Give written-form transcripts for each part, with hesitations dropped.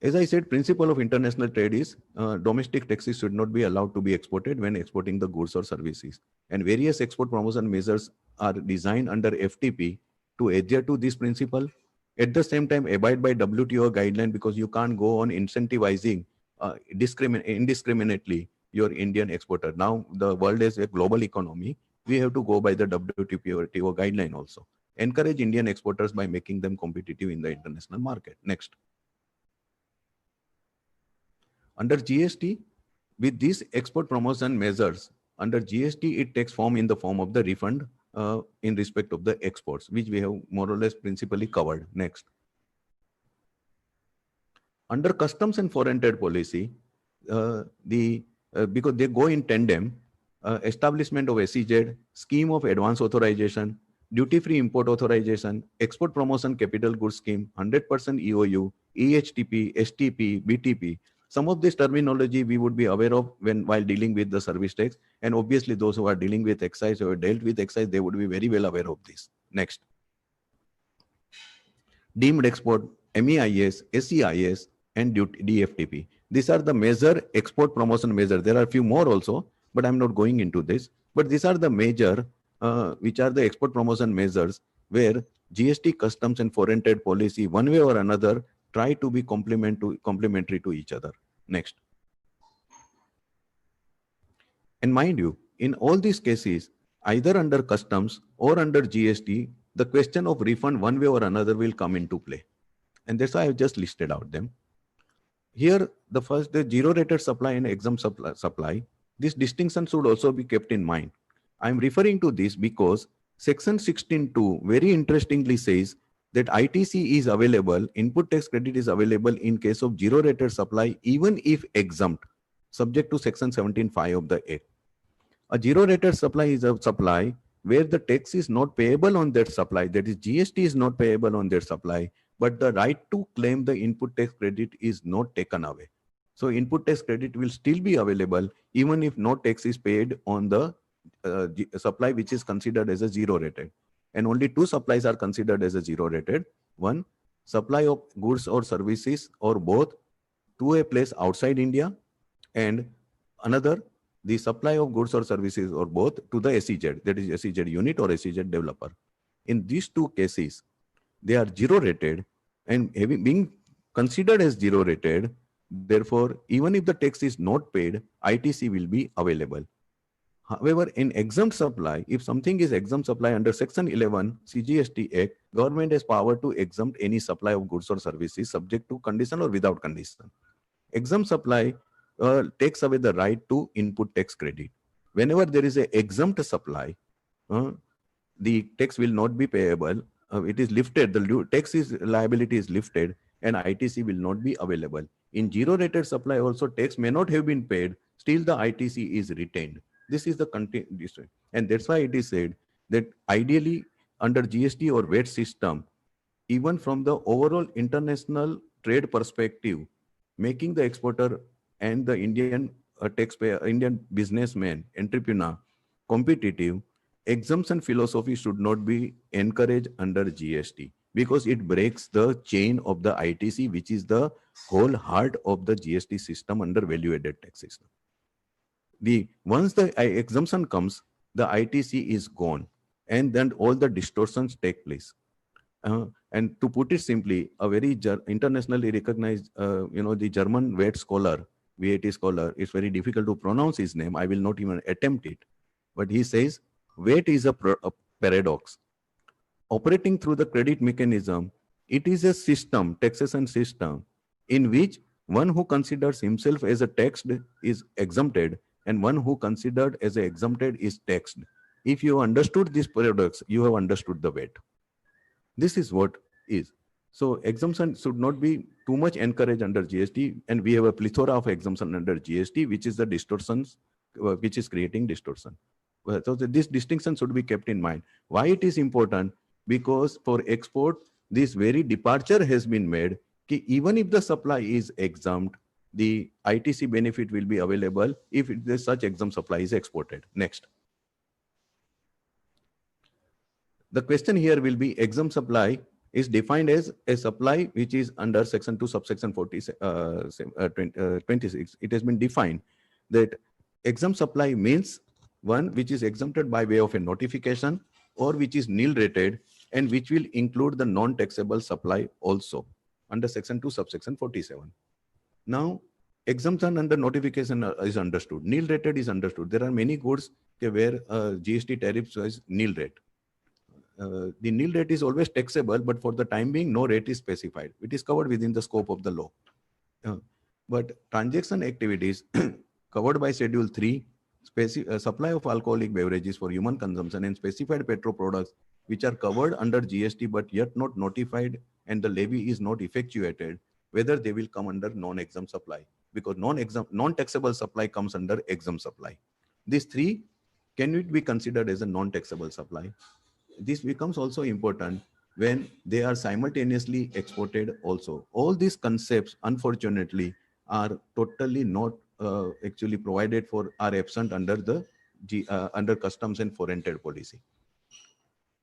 As I said, principle of international trade is domestic taxes should not be allowed to be exported when exporting the goods or services. And various export promotion measures are designed under FTP to adhere to this principle. At the same time, abide by WTO guideline, because you can't go on incentivizing indiscriminately your Indian exporter. Now the world is a global economy. We have to go by the WTO guideline also. Encourage Indian exporters by making them competitive in the international market. Next. Under GST, with these export promotion measures, under GST, it takes form in the form of the refund in respect of the exports, which we have more or less principally covered. Next. Under customs and foreign trade policy, because they go in tandem, establishment of SEZ, scheme of advance authorization, duty-free import authorization, export promotion capital goods scheme, 100% EOU, EHTP, STP, BTP. Some of this terminology we would be aware of while dealing with the service tax. And obviously those who are dealing with excise or dealt with excise, they would be very well aware of this. Next. Deemed export, MEIS, SEIS, and DFTP. These are the major export promotion measures. There are a few more also, but I'm not going into this. But these are the major, which are the export promotion measures where GST, customs, and foreign trade policy, one way or another, try to be complementary to each other. Next. And mind you, in all these cases, either under customs or under GST, the question of refund one way or another will come into play. And that's why I've just listed out them. Here, the zero rated supply and exempt supply, this distinction should also be kept in mind. I'm referring to this because section 16.2 very interestingly says that ITC is available, input tax credit is available in case of zero rated supply, even if exempt, subject to section 17.5 of the Act. A zero rated supply is a supply where the tax is not payable on that supply, that is GST is not payable on that supply, but the right to claim the input tax credit is not taken away. So input tax credit will still be available even if no tax is paid on the supply which is considered as a zero rated. And only two supplies are considered as a zero rated. One, supply of goods or services or both to a place outside India, and another, the supply of goods or services or both to the SEZ, that is SEZ unit or SEZ developer. In these two cases, they are zero rated, and being considered as zero rated, therefore, even if the tax is not paid, ITC will be available. However, in exempt supply, if something is exempt supply under Section 11 CGST Act, government has power to exempt any supply of goods or services subject to condition or without condition. Exempt supply takes away the right to input tax credit. Whenever there is an exempt supply, the tax will not be payable. It is lifted, the tax liability is lifted, and ITC will not be available. In zero rated supply also, tax may not have been paid, still the ITC is retained. This is the content, and that's why it is said that ideally under GST or VAT system, even from the overall international trade perspective, making the exporter and the Indian taxpayer, Indian businessman, entrepreneur competitive, exemption philosophy should not be encouraged under GST because it breaks the chain of the ITC, which is the whole heart of the GST system under value-added tax system. Once the exemption comes, the ITC is gone, and then all the distortions take place. And to put it simply, a very internationally recognized, the German VAT scholar, it's very difficult to pronounce his name. I will not even attempt it. But he says, VAT is a paradox. Operating through the credit mechanism, it is a system, taxation system, in which one who considers himself as a taxed is exempted, and one who considered as a exempted is taxed. If you understood these paradox, you have understood the VAT. This is what is. So exemption should not be too much encouraged under GST, and we have a plethora of exemption under GST, which is the distortions, which is creating distortion. So this distinction should be kept in mind. Why it is important? Because for export, this very departure has been made. Even if the supply is exempt, the ITC benefit will be available if such exempt supply is exported. Next. The question here will be exempt supply is defined as a supply which is under section 2 subsection 26. It has been defined that exempt supply means one which is exempted by way of a notification or which is nil rated and which will include the non-taxable supply also under section 2 subsection 47. Now, exemption under notification is understood. Nil rated is understood. There are many goods where GST tariffs is nil rate. The nil rate is always taxable, but for the time being, no rate is specified. It is covered within the scope of the law. But transaction activities covered by Schedule 3, supply of alcoholic beverages for human consumption and specified petro products which are covered under GST but yet not notified and the levy is not effectuated, whether they will come under non-exempt supply, because non-taxable supply comes under exempt supply. These three, can it be considered as a non-taxable supply? This becomes also important when they are simultaneously exported also. All these concepts, unfortunately, are totally not actually provided for, are absent under the under customs and foreign trade policy.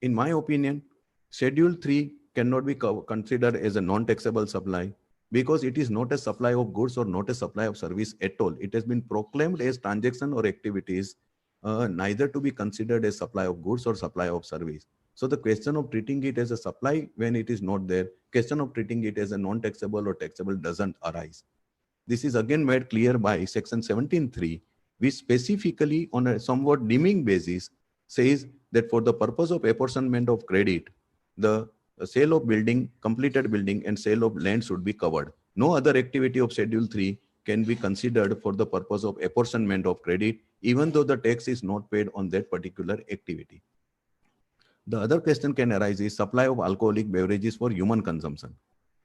In my opinion, Schedule 3 cannot be considered as a non-taxable supply because it is not a supply of goods or not a supply of service at all. It has been proclaimed as transaction or activities, neither to be considered as supply of goods or supply of service. So the question of treating it as a supply when it is not there, question of treating it as a non-taxable or taxable doesn't arise. This is again made clear by section 17.3, which specifically on a somewhat dimming basis says that for the purpose of apportionment of credit, the sale of building, completed building and sale of land should be covered. No other activity of Schedule 3 can be considered for the purpose of apportionment of credit, even though the tax is not paid on that particular activity. The other question can arise is supply of alcoholic beverages for human consumption.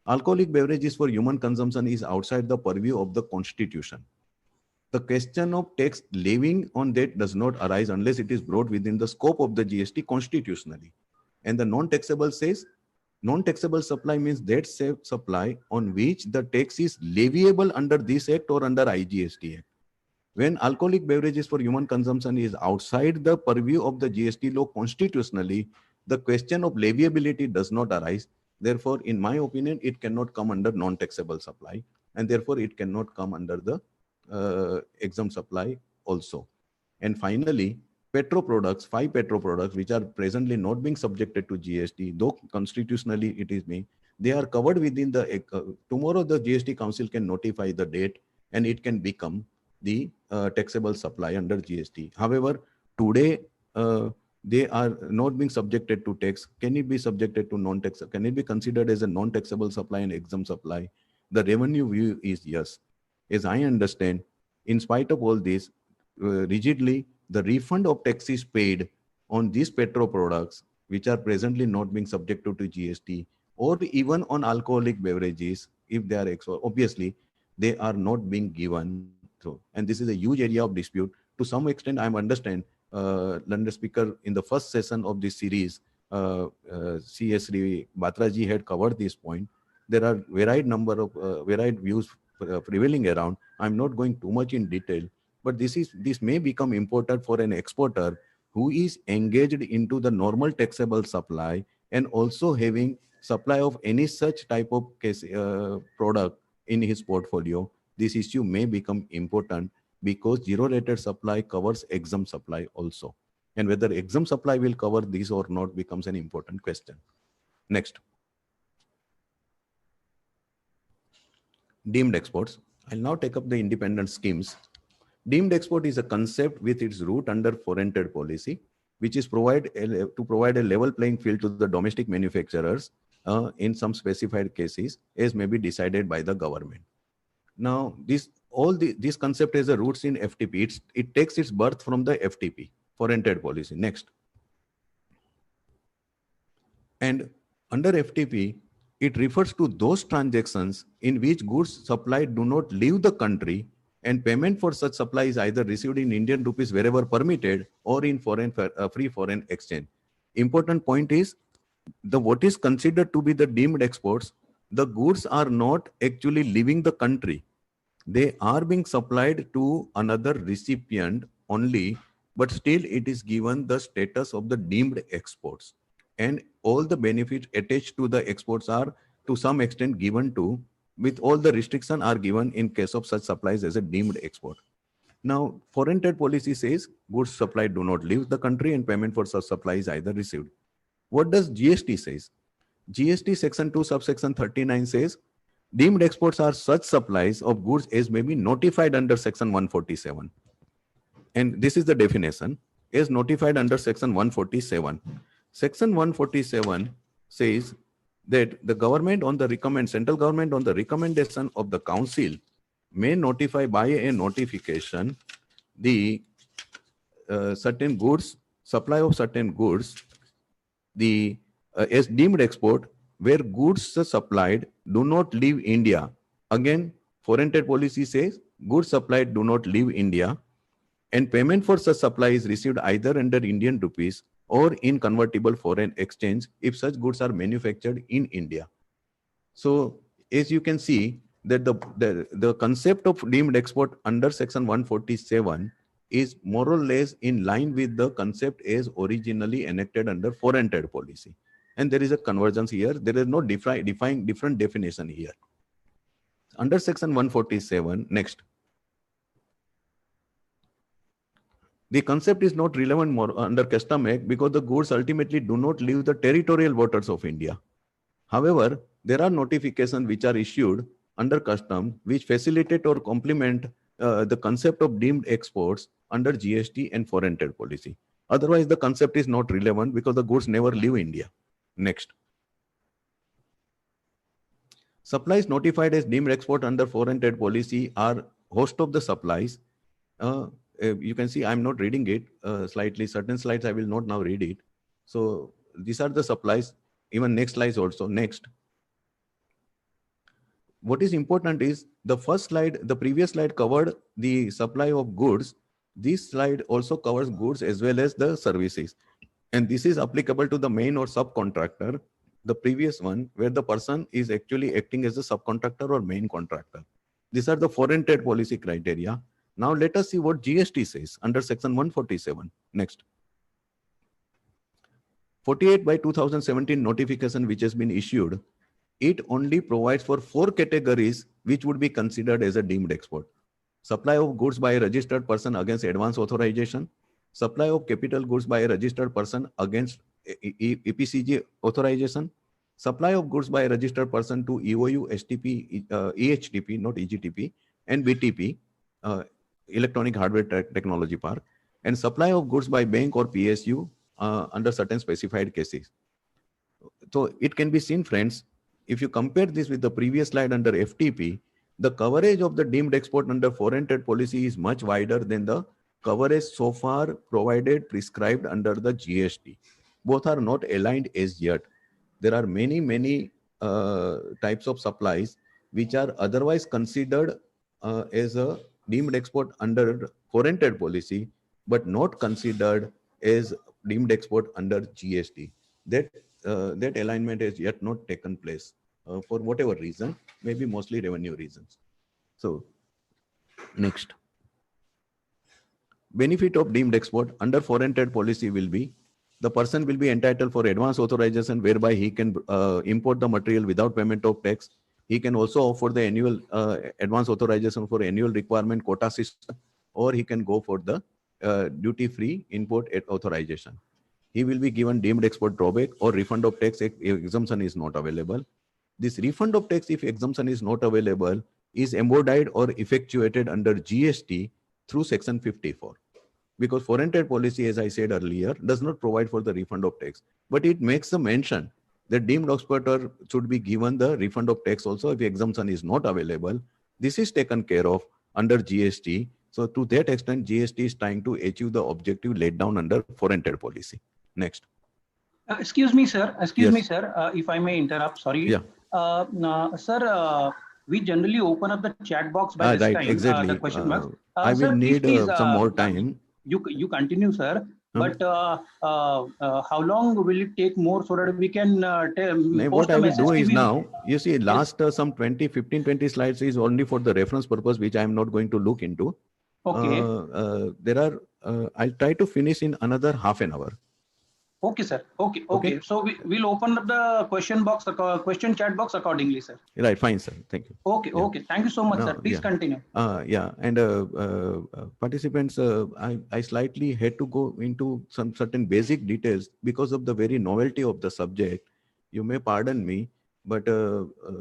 Alcoholic beverages for human consumption is outside the purview of the Constitution. The question of tax levying on that does not arise unless it is brought within the scope of the GST constitutionally. And the non-taxable says, non-taxable supply means that supply on which the tax is leviable under this act or under IGST Act. When alcoholic beverages for human consumption is outside the purview of the GST law constitutionally, the question of leviability does not arise. Therefore, in my opinion, it cannot come under non-taxable supply, and therefore it cannot come under the exempt supply also. And finally, petro products, 5 petro products, which are presently not being subjected to GST, though constitutionally it is me, they are covered within the, tomorrow the GST Council can notify the date and it can become the taxable supply under GST. However, today they are not being subjected to tax. Can it be subjected to non-taxable? Can it be considered as a non-taxable supply and exempt supply? The revenue view is yes. As I understand, in spite of all this, rigidly, the refund of taxes paid on these petro products, which are presently not being subjected to GST, or even on alcoholic beverages, if they are obviously, they are not being given through. And this is a huge area of dispute. To some extent, I understand London Speaker in the first session of this series, CS Batraji had covered this point. There are varied number of varied views prevailing around. I'm not going too much in detail, but this may become important for an exporter who is engaged into the normal taxable supply and also having supply of any such type of case, product in his portfolio. This issue may become important because zero rated supply covers exempt supply also. And whether exempt supply will cover this or not becomes an important question. Next. Deemed exports. I'll now take up the independent schemes. Deemed export is a concept with its root under foreign trade policy, which is to provide a level playing field to the domestic manufacturers in some specified cases, as may be decided by the government. Now, this concept has a roots in FTP. It takes its birth from the FTP, foreign trade policy. Next. And under FTP, it refers to those transactions in which goods supplied do not leave the country and payment for such supply is either received in Indian rupees wherever permitted or in free foreign exchange. Important point is what is considered to be the deemed exports, the goods are not actually leaving the country. They are being supplied to another recipient only, but still it is given the status of the deemed exports. and all the benefits attached to the exports are to some extent given to, with all the restrictions are given in case of such supplies as a deemed export. Now, foreign trade policy says goods supplied do not leave the country and payment for such supplies either received. What does GST says? GST section 2 subsection 39 says deemed exports are such supplies of goods as may be notified under section 147. And this is the definition, as notified under section 147. Section 147 says that the government on the central government on the recommendation of the council may notify by a notification the certain goods, supply of certain goods, the as deemed export, where goods supplied do not leave India. Again, foreign trade policy says goods supplied do not leave India, and payment for such supply is received either under Indian rupees or in convertible foreign exchange if such goods are manufactured in India. So, as you can see, that the concept of deemed export under section 147 is more or less in line with the concept as originally enacted under foreign trade policy. And there is a convergence here. There is no defining different definition here. Under section 147, next. The concept is not relevant more under Custom Act because the goods ultimately do not leave the territorial waters of India. However, there are notifications which are issued under custom which facilitate or complement the concept of deemed exports under GST and foreign trade policy. Otherwise, the concept is not relevant because the goods never leave India. Next. Supplies notified as deemed export under foreign trade policy are host of the supplies. You can see I'm not reading it slightly. Certain slides I will not now read it. So these are the supplies. Even next slides also. Next. What is important is the first slide, the previous slide covered the supply of goods. This slide also covers goods as well as the services. And this is applicable to the main or subcontractor. The previous one where the person is actually acting as a subcontractor or main contractor. These are the foreign trade policy criteria. Now let us see what GST says under section 147. Next. 48/2017 notification which has been issued, it only provides for 4 categories which would be considered as a deemed export. Supply of goods by a registered person against advance authorization, supply of capital goods by a registered person against EPCG authorization, supply of goods by a registered person to EOU, STP, EHTP, not EGTP, and BTP, Electronic Hardware Technology Park, and supply of goods by bank or PSU under certain specified cases. So it can be seen, friends, if you compare this with the previous slide under FTP, the coverage of the deemed export under foreign trade policy is much wider than the coverage so far provided prescribed under the GST. Both are not aligned as yet. There are many types of supplies which are otherwise considered as a deemed export under foreign trade policy, but not considered as deemed export under GST. That alignment has yet not taken place for whatever reason, maybe mostly revenue reasons. So, next. Benefit of deemed export under foreign trade policy will be the person will be entitled for advance authorization whereby he can import the material without payment of tax. He can also offer the annual advance authorization for annual requirement quota system, or he can go for the duty-free import authorization. He will be given deemed export drawback or refund of tax if exemption is not available. This refund of tax if exemption is not available is embodied or effectuated under GST through section 54. Because foreign trade policy, as I said earlier, does not provide for the refund of tax, but it makes a mention that deemed exporter should be given the refund of tax also if exemption is not available. This is taken care of under GST. So to that extent, GST is trying to achieve the objective laid down under foreign trade policy. Next. Excuse me, sir. Excuse me, sir. If I may interrupt, sorry. Yeah. Sir, we generally open up the chat box by this time. Exactly. The question marks. I will sir, need please, some more time. You continue, sir. But how long will it take more so that we can what I will do is now, you see, last some 15-20 slides is only for the reference purpose, which I am not going to look into. Okay. I'll try to finish in another half an hour. Okay, sir. Okay. Okay. So we'll open up the question chat box accordingly, sir. Right. Fine, sir. Thank you. Okay. Yeah. Okay. Thank you so much, sir. Now, Please yeah. continue. Yeah, and participants, I slightly had to go into some certain basic details because of the very novelty of the subject. You may pardon me, but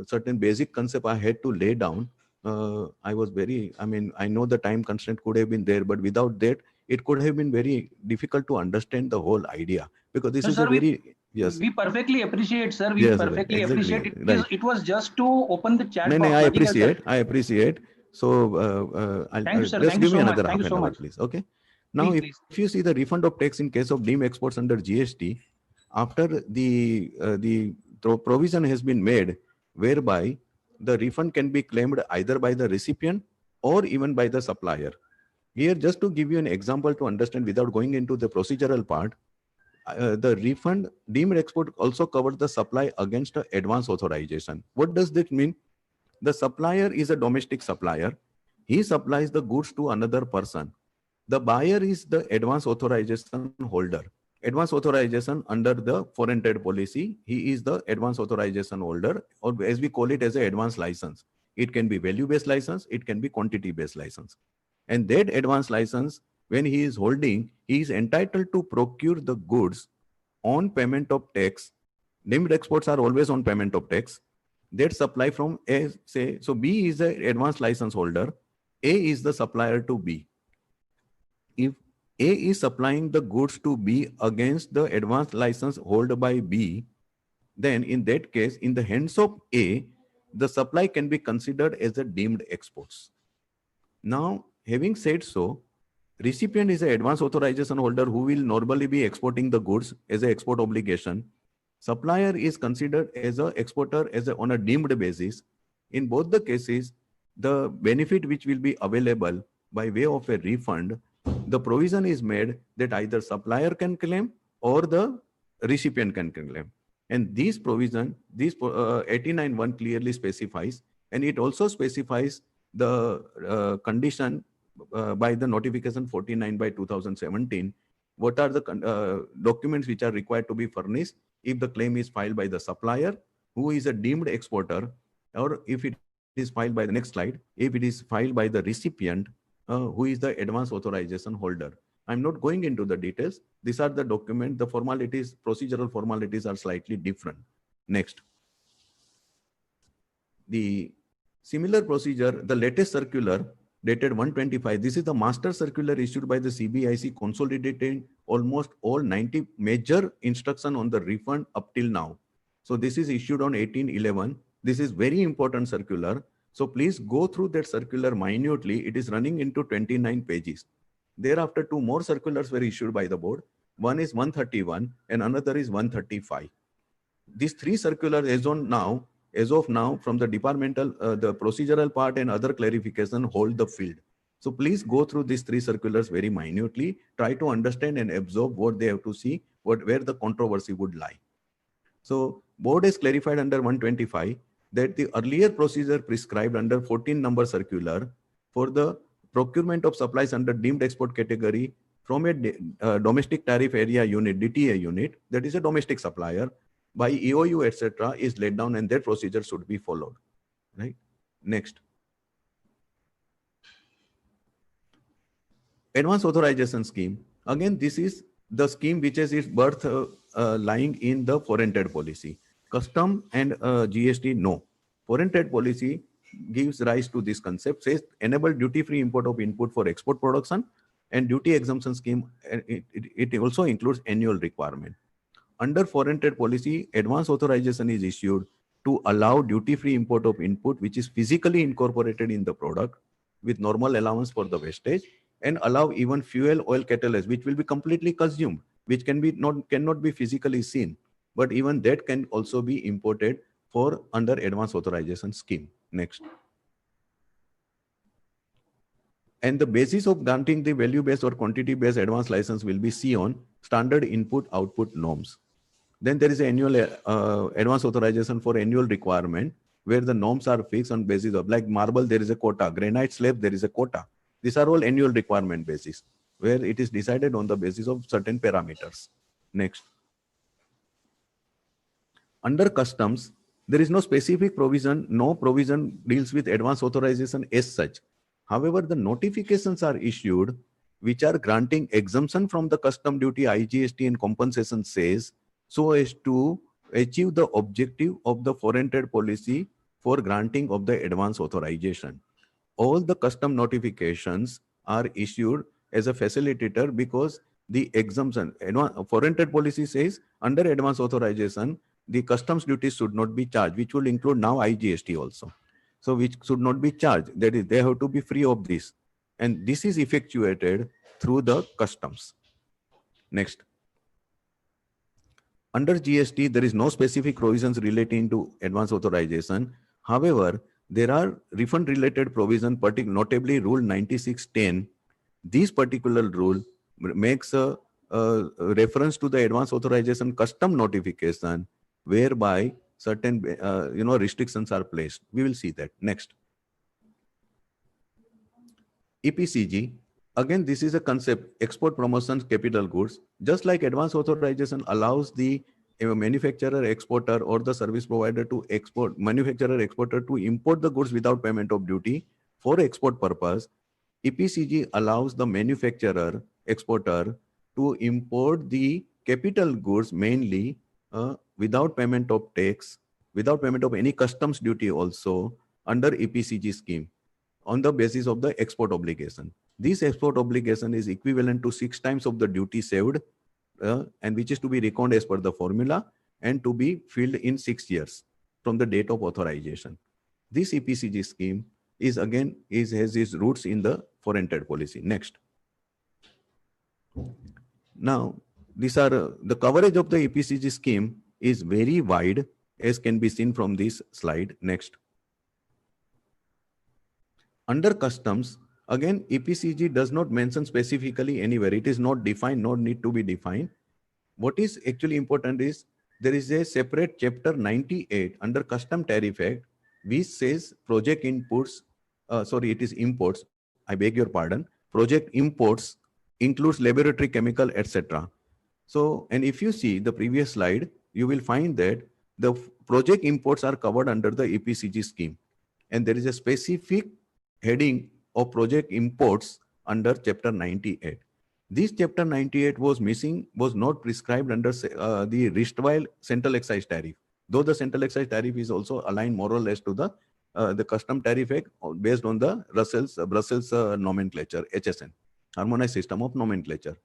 certain basic concept I had to lay down. I know the time constraint could have been there, but without that, it could have been very difficult to understand the whole idea because this No, is a sir, very, yes, we perfectly appreciate, sir. We yes, right, perfectly appreciate exactly, it. right. It was just to open the chat No, box. Nothing else, sir. I appreciate. So Thank you, I'll sir. just Thank you give me so much. another Thank half you an so hour, much. please. Okay. Now, Please, if please. you see the refund of tax in case of deemed exports under GST, after the provision has been made whereby the refund can be claimed either by the recipient or even by the supplier. Here, just to give you an example to understand without going into the procedural part, the refund deemed export also covers the supply against advance authorization. What does that mean? The supplier is a domestic supplier. He supplies the goods to another person. The buyer is the advance authorization holder. Advance authorization under the foreign trade policy, he is the advance authorization holder, or as we call it as a advance license. It can be value-based license, it can be quantity-based license. And that advance license, when he is holding, he is entitled to procure the goods on payment of tax. Deemed exports are always on payment of tax. That supply from A, say, so B is the advance license holder, A is the supplier to B. If A is supplying the goods to B against the advance license held by B, then in that case, in the hands of A, the supply can be considered as a deemed exports. Now, having said so, recipient is an advance authorization holder who will normally be exporting the goods as an export obligation. Supplier is considered as an exporter on a deemed basis. In both the cases, the benefit which will be available by way of a refund, the provision is made that either supplier can claim or the recipient can claim. And this provision, this 89.1 clearly specifies, and it also specifies the condition by the notification 49 by 2017. What are the documents which are required to be furnished if the claim is filed by the supplier, who is a deemed exporter, or if it is filed by the next slide, if it is filed by the recipient, who is the advance authorization holder. I'm not going into the details. These are the documents, the formalities, procedural formalities are slightly different. Next. The similar procedure, the latest circular dated 125, this is the master circular issued by the CBIC consolidating almost all 90 major instruction on the refund up till now. So this is issued on 18/11. This is very important circular. So please go through that circular minutely. It is running into 29 pages. Thereafter, two more circulars were issued by the board. One is 131 and another is 135. These three circulars as of now, from the departmental, the procedural part and other clarification hold the field. So please go through these three circulars very minutely, try to understand and absorb what they have to see, where the controversy would lie. So board has clarified under 125 that the earlier procedure prescribed under 14 number circular for the procurement of supplies under deemed export category from a domestic tariff area unit, DTA unit, that is a domestic supplier, by EOU, etc., is laid down, and that procedure should be followed. Right? Next. Advance authorization scheme. Again, this is the scheme which has its birth lying in the foreign trade policy. Custom and GST, no. Foreign trade policy gives rise to this concept, says enable duty-free import of input for export production, and duty exemption scheme, it also includes annual requirement. Under foreign trade policy, advance authorization is issued to allow duty-free import of input which is physically incorporated in the product with normal allowance for the wastage, and allow even fuel oil catalyst which will be completely consumed, which cannot be physically seen, but even that can also be imported for under advance authorization scheme. Next. And the basis of granting the value-based or quantity-based advance license will be on standard input-output norms. Then there is annual advance authorization for annual requirement, where the norms are fixed on basis of, like marble, there is a quota, granite slab, there is a quota. These are all annual requirement basis, where it is decided on the basis of certain parameters. Next. Under customs, there is no specific provision, no provision deals with advance authorization as such. However, the notifications are issued which are granting exemption from the custom duty, IGST and compensation says, so as to achieve the objective of the foreign trade policy for granting of the advance authorization. All the custom notifications are issued as a facilitator because the exemption, foreign trade policy says under advance authorization, the customs duties should not be charged, which will include now IGST also. So which should not be charged. That is, they have to be free of this. And this is effectuated through the customs. Next. Under GST, there is no specific provisions relating to advance authorization. However, there are refund related provision, notably Rule 9610. This particular rule makes a reference to the advance authorization custom notification, whereby certain restrictions are placed. We will see that next. EPCG, again, this is a concept, export promotions capital goods. Just like advance authorization allows the manufacturer, exporter, or the service provider to export, manufacturer, exporter to import the goods without payment of duty for export purpose, EPCG allows the manufacturer, exporter to import the capital goods mainly without payment of tax, without payment of any customs duty also under EPCG scheme on the basis of the export obligation. This export obligation is equivalent to 6 times of the duty saved and which is to be reckoned as per the formula and to be filled in 6 years from the date of authorization. This EPCG scheme is again has its roots in the foreign trade policy. Next. Now, these are the coverage of the EPCG scheme is very wide, as can be seen from this slide. Next. Under customs, again, EPCG does not mention specifically anywhere. It is not defined, nor need to be defined. What is actually important is there is a separate chapter 98 under Custom Tariff Act, which says project inputs, it is imports, I beg your pardon, project imports includes laboratory chemical, etc. So, and if you see the previous slide, you will find that the project imports are covered under the EPCG scheme. And there is a specific heading of project imports under chapter 98. This chapter 98 was missing, was not prescribed under the erstwhile central excise tariff. Though the central excise tariff is also aligned more or less to the custom tariff act based on the Brussels nomenclature, HSN, Harmonized System of Nomenclature.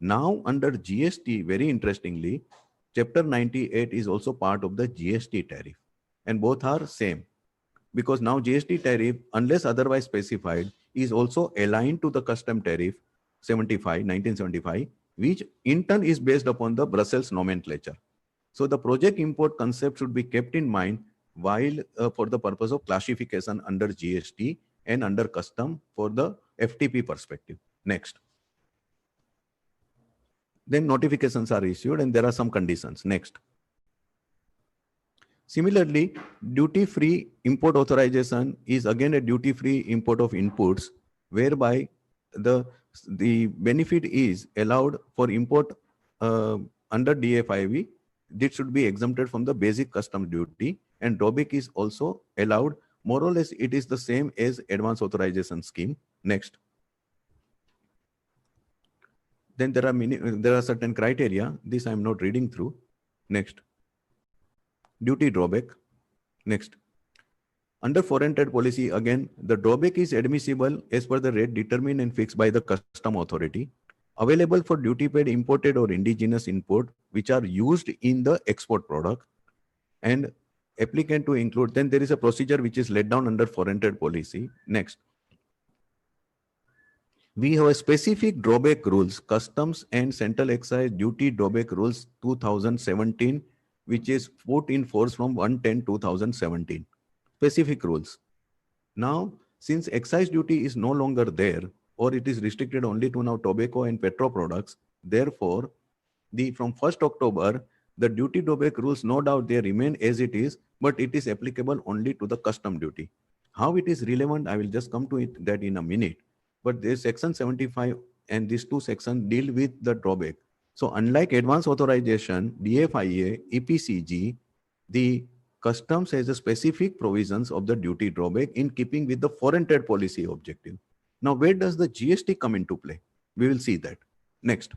Now under GST, very interestingly, chapter 98 is also part of the GST tariff, and both are same. Because now GST tariff, unless otherwise specified, is also aligned to the custom tariff 1975, which in turn is based upon the Brussels nomenclature. So the project import concept should be kept in mind while for the purpose of classification under GST and under custom for the FTP perspective. Next. Then notifications are issued and there are some conditions. Next. Similarly, duty-free import authorization is again a duty-free import of inputs, whereby the benefit is allowed for import under DFIV. This should be exempted from the basic customs duty, and drawback is also allowed. More or less, it is the same as advance authorization scheme. Next. Then there are certain criteria. This I am not reading through. Next. Duty drawback. Next. Under foreign trade policy, again, the drawback is admissible as per the rate determined and fixed by the custom authority, available for duty paid imported or indigenous import, which are used in the export product, and applicant to include. Then there is a procedure which is laid down under foreign trade policy. Next. We have a specific drawback rules, customs and central excise duty drawback rules 2017, which is put in force from 1/10/2017. Specific rules. Now, since excise duty is no longer there, or it is restricted only to now tobacco and petro products, therefore, from 1st October, the duty drawback rules, no doubt they remain as it is, but it is applicable only to the custom duty. How it is relevant, I will just come to that in a minute. But this section 75 and these two sections deal with the drawback. So unlike advance authorization, DFIA, EPCG, the customs has a specific provisions of the duty drawback in keeping with the foreign trade policy objective. Now, where does the GST come into play? We will see that. Next.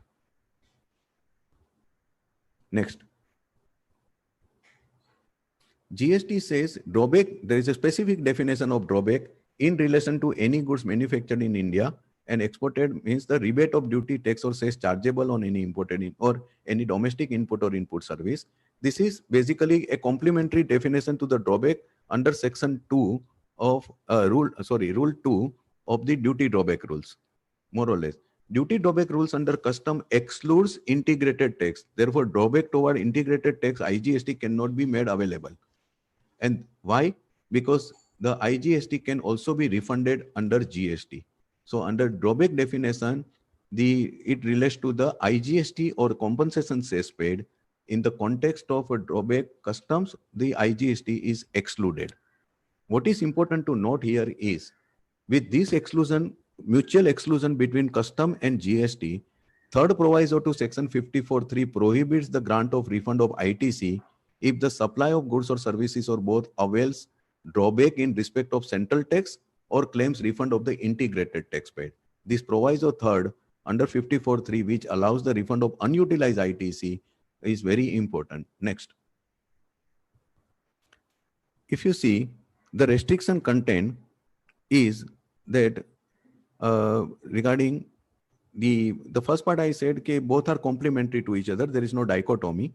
Next. GST says drawback, there is a specific definition of drawback in relation to any goods manufactured in India and exported, means the rebate of duty, tax or cess chargeable on any imported or any domestic input or input service. This is basically a complementary definition to the drawback under section 2 of rule 2 of the duty drawback rules, more or less. Duty drawback rules under custom excludes integrated tax. Therefore, drawback toward integrated tax IGST cannot be made available. And why? Because the IGST can also be refunded under GST. So under drawback definition, it relates to the IGST or compensation cess paid. In the context of a drawback customs, the IGST is excluded. What is important to note here is, with this exclusion, mutual exclusion between custom and GST, third proviso to section 54(3) prohibits the grant of refund of ITC if the supply of goods or services or both avails drawback in respect of central tax or claims refund of the integrated tax paid. This proviso third under 54(3), which allows the refund of unutilized ITC, is very important. Next. If you see, the restriction content is that regarding the first part I said, okay, both are complementary to each other. There is no dichotomy.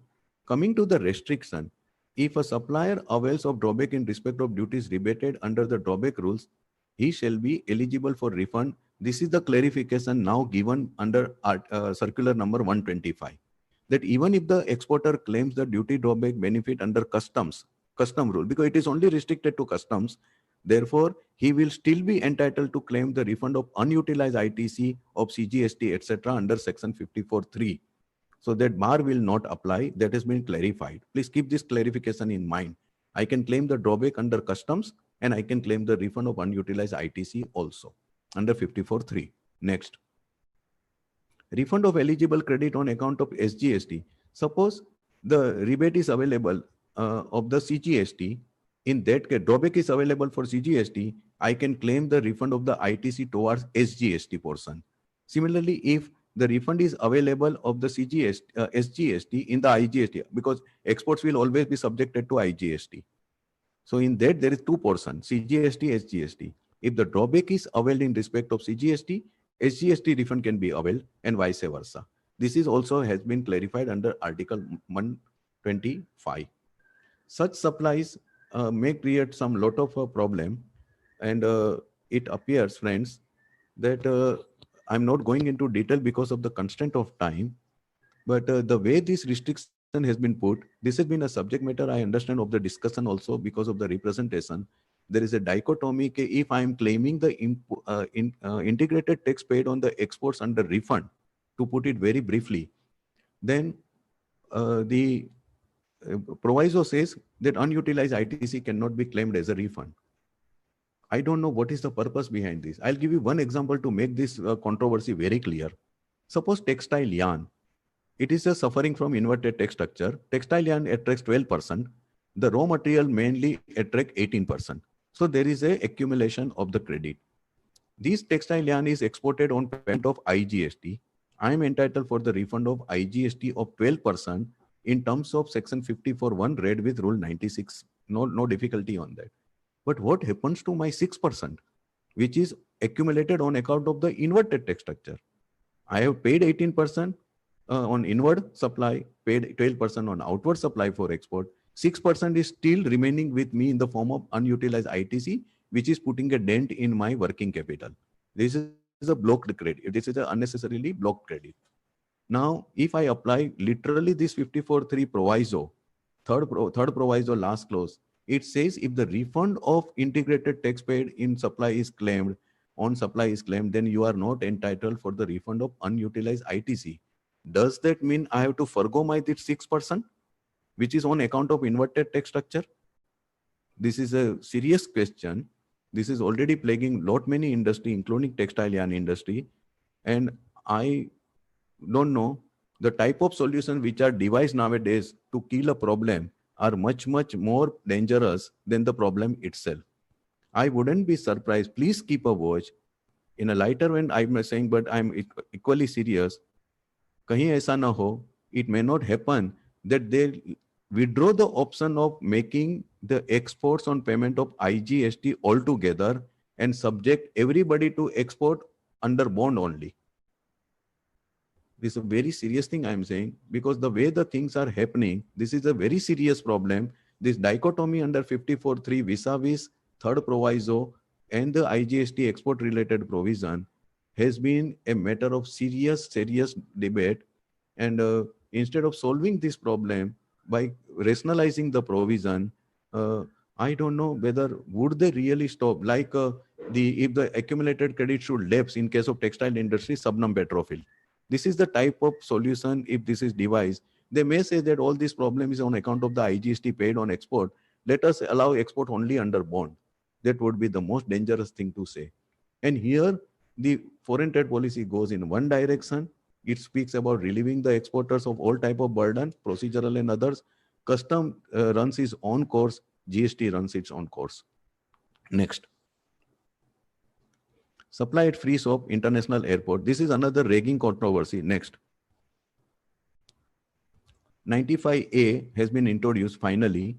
Coming to the restriction, if a supplier avails of drawback in respect of duties rebated under the drawback rules, he shall be eligible for refund. This is the clarification now given under circular number 125. That even if the exporter claims the duty drawback benefit under custom rule, because it is only restricted to customs, therefore, he will still be entitled to claim the refund of unutilized ITC of CGST, etc. under section 54(3). So that bar will not apply. That has been clarified. Please keep this clarification in mind. I can claim the drawback under customs and I can claim the refund of unutilized ITC also under 54(3). Next. Refund of eligible credit on account of SGST. Suppose the rebate is available of the CGST. In that case, drawback is available for CGST. I can claim the refund of the ITC towards SGST portion. Similarly, if the refund is available of the SGST in the IGST, because exports will always be subjected to IGST. So in that, there is two portions, CGST, SGST. If the drawback is availed in respect of CGST, SGST refund can be availed and vice versa. This is also has been clarified under Article 125. Such supplies may create some lot of problem, and it appears, friends, that I'm not going into detail because of the constraint of time, but the way this restriction has been put, this has been a subject matter, I understand, of the discussion also because of the representation. There is a dichotomy. If I am claiming the integrated tax paid on the exports under refund, to put it very briefly, then the proviso says that unutilized ITC cannot be claimed as a refund. I don't know what is the purpose behind this. I'll give you one example to make this controversy very clear. Suppose textile yarn. It is suffering from inverted tax structure. Textile yarn attracts 12%. The raw material mainly attract 18%. So there is a accumulation of the credit. This textile yarn is exported on payment of IGST. I am entitled for the refund of IGST of 12% in terms of section 54(1) read with rule 96. No difficulty on that. But what happens to my 6%, which is accumulated on account of the inverted tax structure? I have paid 18% on inward supply, paid 12% on outward supply for export. 6% is still remaining with me in the form of unutilized ITC, which is putting a dent in my working capital. This is a blocked credit. This is an unnecessarily blocked credit. Now, if I apply literally this 54(3) proviso, third proviso last clause, it says if the refund of integrated tax paid in supply is claimed, then you are not entitled for the refund of unutilized ITC. Does that mean I have to forgo my 6%, which is on account of inverted tax structure? This is a serious question. This is already plaguing many industry, including textile yarn industry. And I don't know the type of solution which are devised nowadays to kill a problem are much, much more dangerous than the problem itself. I wouldn't be surprised. Please keep a watch. In a lighter vein, I'm saying, but I'm equally serious. कहीं ऐसा ना हो, it may not happen that they withdraw the option of making the exports on payment of IGST altogether and subject everybody to export under bond only. This is a very serious thing I'm saying, because the way the things are happening, this is a very serious problem. This dichotomy under 54.3 vis-a-vis third proviso and the IGST export related provision has been a matter of serious debate. And instead of solving this problem by rationalizing the provision, I don't know whether would they really stop, like if the accumulated credit should lapse in case of textile industry, subnum petrophil. This is the type of solution. If this is devised, they may say that all this problem is on account of the IGST paid on export. Let us allow export only under bond. That would be the most dangerous thing to say. And here the foreign trade policy goes in one direction. It speaks about relieving the exporters of all type of burden, procedural and others. Custom runs its own course. GST runs its own course. Next. Supply at free shop, international airport. This is another raging controversy. Next. 95A has been introduced finally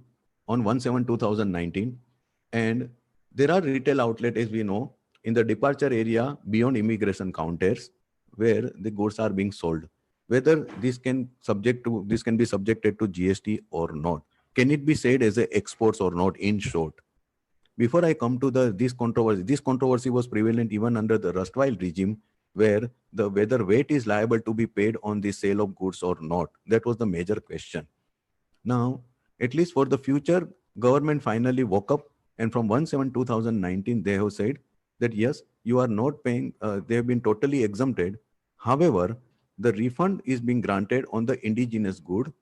on 1/7/2019. And there are retail outlets, as we know, in the departure area beyond immigration counters where the goods are being sold. Whether this can be subjected to GST or not. Can it be said as a exports or not, in short? Before I come to this controversy was prevalent even under the erstwhile regime, where whether VAT is liable to be paid on the sale of goods or not. That was the major question. Now, at least for the future, government finally woke up, and from 1/7/2019, they have said that yes, you are not paying, they have been totally exempted. However, the refund is being granted on the indigenous good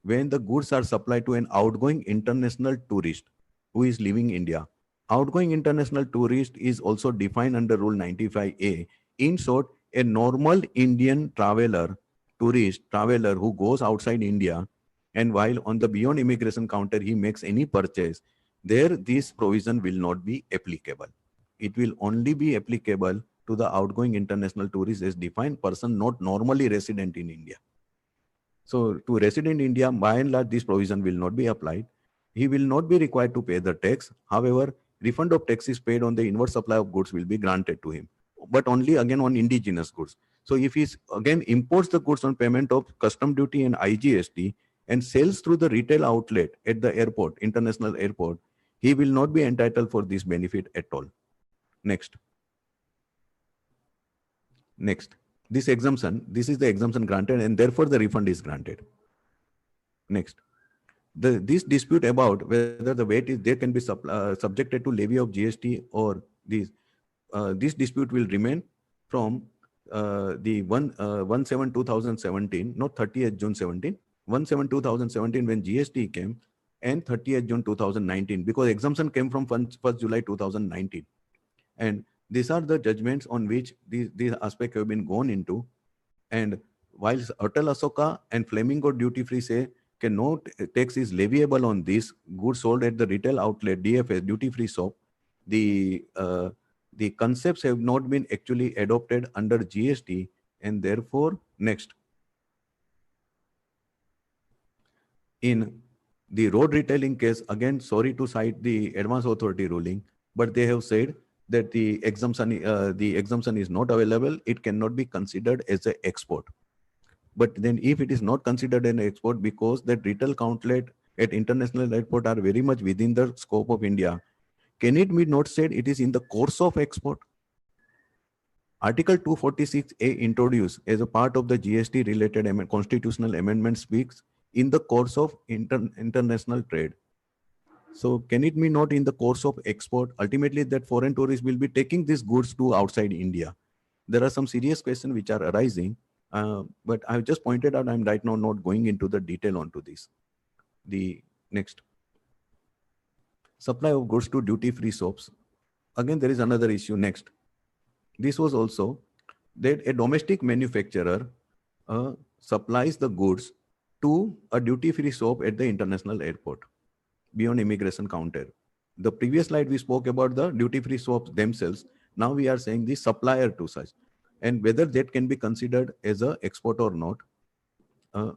when the goods are supplied to an outgoing international tourist who is leaving India. Outgoing international tourist is also defined under Rule 95A. In short, a normal Indian traveler who goes outside India, and while on the beyond immigration counter he makes any purchase, there this provision will not be applicable. It will only be applicable to the outgoing international tourist as defined person not normally resident in India. So to resident in India, by and large, this provision will not be applied. He will not be required to pay the tax. However, refund of taxes paid on the inward supply of goods will be granted to him, but only again on indigenous goods. So if he again imports the goods on payment of custom duty and IGST and sells through the retail outlet at the airport, international airport, he will not be entitled for this benefit at all. Next. This is the exemption granted, and therefore the refund is granted. Next. This dispute about whether the VAT is there can be subjected to levy of GST or this dispute will remain from the 1/7/2017, not 30th June 17, 1/7/2017 when GST came, and 30th June 2019, because exemption came from 1st July 2019. And these are the judgments on which these aspects have been gone into. And while Hotel Asoka and Flamingo Duty Free say no tax is leviable on these goods sold at the retail outlet, DFS, duty free shop, the concepts have not been actually adopted under GST, and therefore, next. In the road retailing case, again, sorry to cite the Advanced Authority ruling, but they have said that the exemption is not available. It cannot be considered as an export. But then if it is not considered an export because that retail outlet at international airport are very much within the scope of India, can it be not said it is in the course of export? Article 246A introduced as a part of the GST related constitutional amendment speaks in the course of international trade. So can it be not in the course of export? Ultimately, that foreign tourists will be taking these goods to outside India. There are some serious questions which are arising. But I've just pointed out, I'm right now not going into the detail onto this. The next. Supply of goods to duty-free shops. Again, there is another issue next. This was also that a domestic manufacturer supplies the goods to a duty-free shop at the international airport. beyond immigration counter. The previous slide we spoke about the duty-free swaps themselves. Now we are saying the supplier to such, and whether that can be considered as a export or not.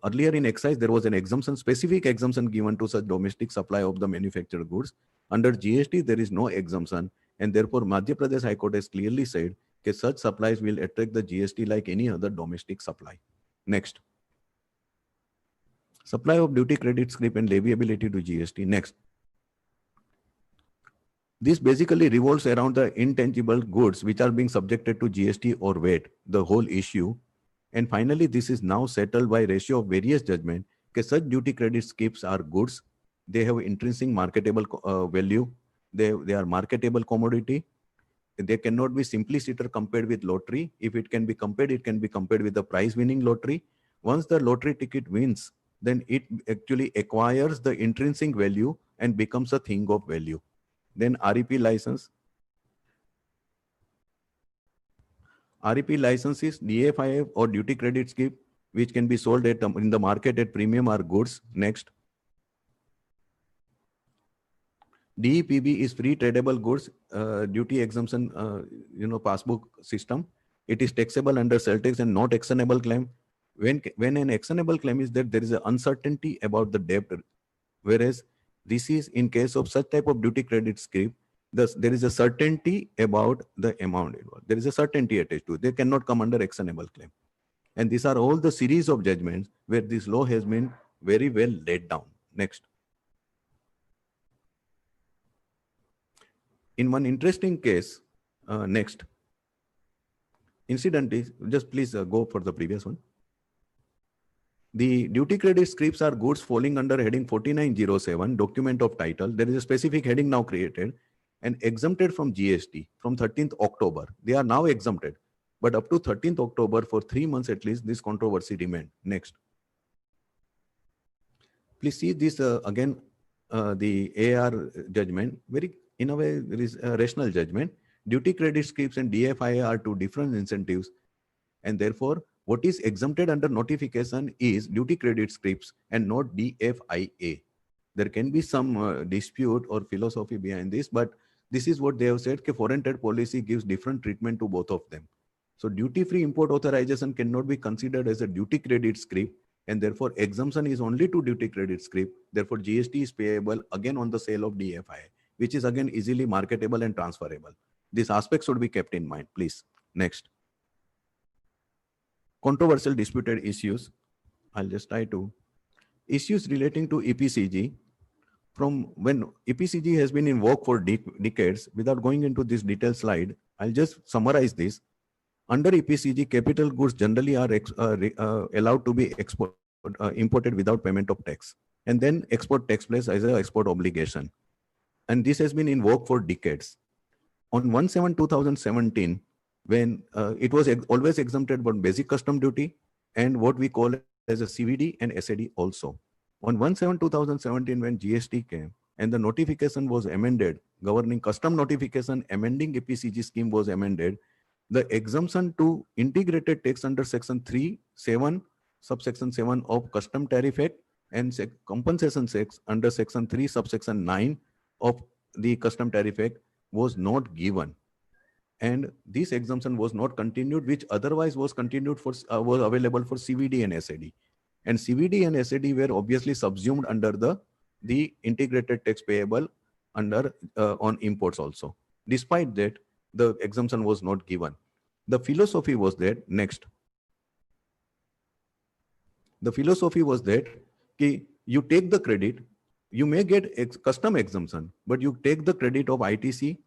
Earlier in excise, there was an exemption, specific exemption given to such domestic supply of the manufactured goods. Under GST, there is no exemption, and therefore Madhya Pradesh High Court has clearly said that such supplies will attract the GST like any other domestic supply. Next. Supply of duty credit scrip and leviability to GST. Next. This basically revolves around the intangible goods which are being subjected to GST or VAT, the whole issue. And finally, this is now settled by ratio of various judgment. Such duty credit skips are goods. They have intrinsic marketable value. They are marketable commodity. They cannot be simply sit or compared with lottery. If it can be compared, it can be compared with the prize winning lottery. Once the lottery ticket wins, then it actually acquires the intrinsic value and becomes a thing of value. Then REP license. REP license is DFIF or duty credit skip, which can be sold at in the market at premium or goods. Next. DEPB is free tradable goods duty exemption, passbook system. It is taxable under sale tax and not actionable claim. When an actionable claim is that there is an uncertainty about the debt, whereas this is in case of such type of duty credit scrip, there is a certainty about the amount involved. There is a certainty attached to it. They cannot come under actionable claim. And these are all the series of judgments where this law has been very well laid down. Next. In one interesting case, next. Incidentally, just please go for the previous one. The duty credit scrips are goods falling under heading 4907, document of title. There is a specific heading now created and exempted from GST from 13th October. They are now exempted, but up to 13th October for 3 months at least, this controversy remained. Next. Please see this again, the AR judgment. Very, in a way, there is a rational judgment. Duty credit scrips and DFIA are two different incentives, and therefore, what is exempted under notification is duty credit scrips and not DFIA. There can be some dispute or philosophy behind this, but this is what they have said, that foreign trade policy gives different treatment to both of them. So duty-free import authorization cannot be considered as a duty credit scrip, and therefore exemption is only to duty credit scrip. Therefore, GST is payable again on the sale of DFIA, which is again easily marketable and transferable. This aspect should be kept in mind, please. Next. Controversial disputed issues. I'll just try to. Issues relating to EPCG. From when EPCG has been in work for decades, without going into this detailed slide, I'll just summarize this. Under EPCG, capital goods generally are allowed to be imported without payment of tax. And then export takes place as an export obligation. And this has been in work for decades. On 1/7/2017, when it was always exempted from basic custom duty and what we call as a CVD and SAD also. On 1/7/2017, when GST came and the notification was amended, governing custom notification, amending EPCG scheme was amended, the exemption to integrated tax under section 3(7), subsection 7 of Custom Tariff Act and compensation tax under section 3, subsection 9 of the Custom Tariff Act was not given. And this exemption was not continued, which otherwise was continued for was available for CVD and SAD. And CVD and SAD were obviously subsumed under the integrated tax payable under on imports also. Despite that, the exemption was not given. The philosophy was that next. The philosophy was that you take the credit, you may get custom exemption, but you take the credit of ITC,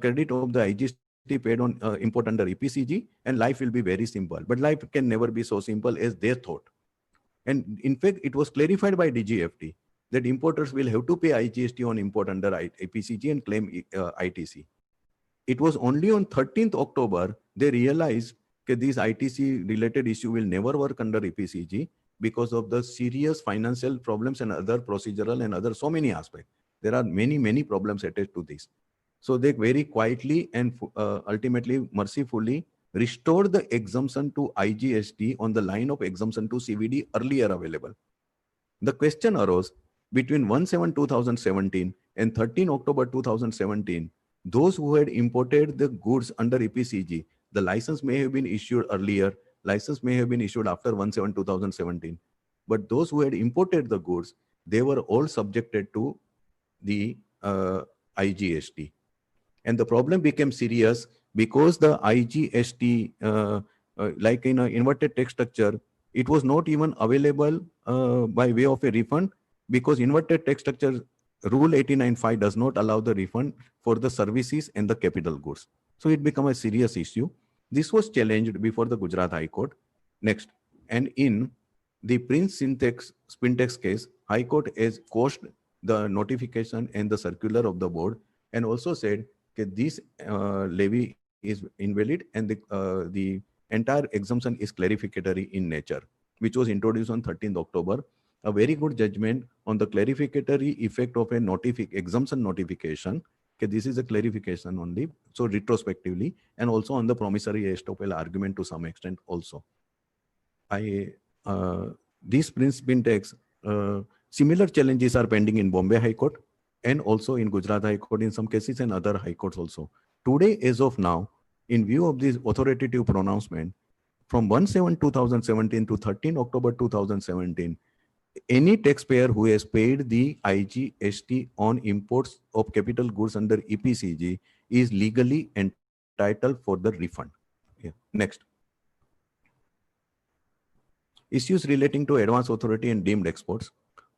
credit of the IGST paid on import under EPCG, and life will be very simple. But life can never be so simple as they thought. And in fact, it was clarified by DGFT that importers will have to pay IGST on import under EPCG and claim ITC. It was only on 13th October they realized that these ITC related issue will never work under EPCG because of the serious financial problems and other procedural and other so many aspects. There are many problems attached to this. So they very quietly and ultimately mercifully restored the exemption to IGST on the line of exemption to CVD earlier available. The question arose between 1/7/2017 and 13 October 2017, those who had imported the goods under EPCG, the license may have been issued earlier, license may have been issued after 1/7/2017, but those who had imported the goods, they were all subjected to the IGST. And the problem became serious because the IGST, like in an inverted text structure, it was not even available by way of a refund, because inverted text structure rule 89.5 does not allow the refund for the services and the capital goods. So it became a serious issue. This was challenged before the Gujarat High Court. Next, and in the Prince Spintex case, High Court has quashed the notification and the circular of the board, and also said that this levy is invalid, and the entire exemption is clarificatory in nature, which was introduced on 13th October. A very good judgment on the clarificatory effect of a exemption notification. Okay, this is a clarification only, so retrospectively, and also on the promissory estoppel argument to some extent also. These Prince Spintex, similar challenges are pending in Bombay High Court and also in Gujarat High Court in some cases, and other high courts also. Today, as of now, in view of this authoritative pronouncement, from 1/7/2017 to 13 October 2017, any taxpayer who has paid the IGST on imports of capital goods under EPCG is legally entitled for the refund. Yeah. Next. Issues relating to advance authority and deemed exports.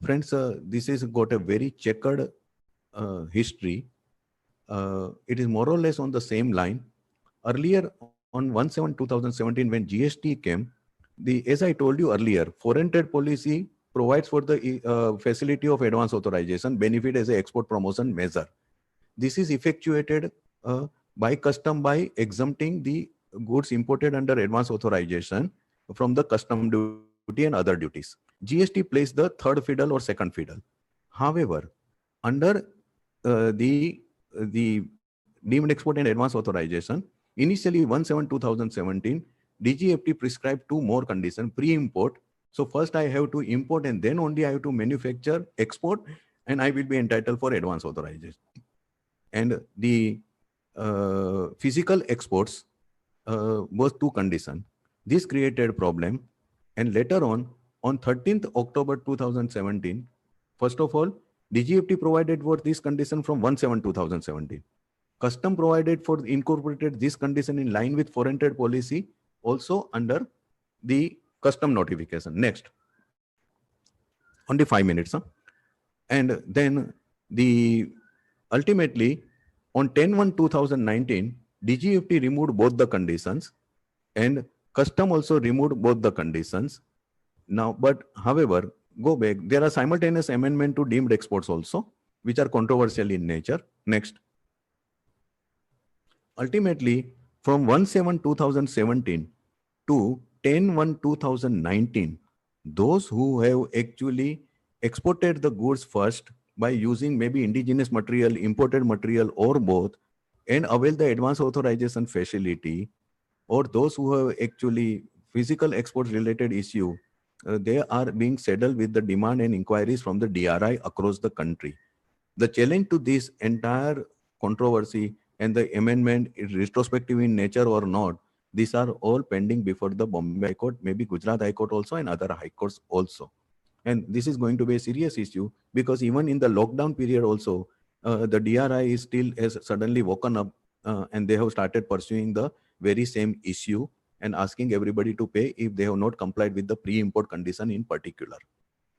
Friends, this has got a very checkered history. It is more or less on the same line. Earlier, on 1/7/2017, when GST came, as I told you earlier, foreign trade policy provides for the facility of advance authorization benefit as an export promotion measure. This is effectuated by custom by exempting the goods imported under advance authorization from the custom duty and other duties. GST plays the third fiddle or second fiddle. However, under the deemed export and advance authorization, initially 1/7/2017, DGFT prescribed two more conditions, pre-import. So first I have to import and then only I have to manufacture, export, and I will be entitled for advance authorization. And the physical exports was two conditions. This created problem. And later on 13th October 2017, first of all, DGFT provided for this condition from 1/7/2017. Custom provided for incorporated this condition in line with foreign trade policy also under the custom notification. Next. Only 5 minutes. Huh? And then ultimately on 10/1/2019, DGFT removed both the conditions and custom also removed both the conditions. Now, but however, go back, there are simultaneous amendment to deemed exports also, which are controversial in nature. Next. Ultimately, from 1/7/2017 to 10/1/2019, those who have actually exported the goods first by using maybe indigenous material, imported material, or both, and avail the advance authorization facility, or those who have actually physical exports related issue, they are being saddled with the demand and inquiries from the DRI across the country. The challenge to this entire controversy and the amendment is retrospective in nature or not, these are all pending before the Bombay High Court, maybe Gujarat High Court also, and other high courts also. And this is going to be a serious issue, because even in the lockdown period also, the DRI is still has suddenly woken up and they have started pursuing the very same issue and asking everybody to pay if they have not complied with the pre-import condition in particular.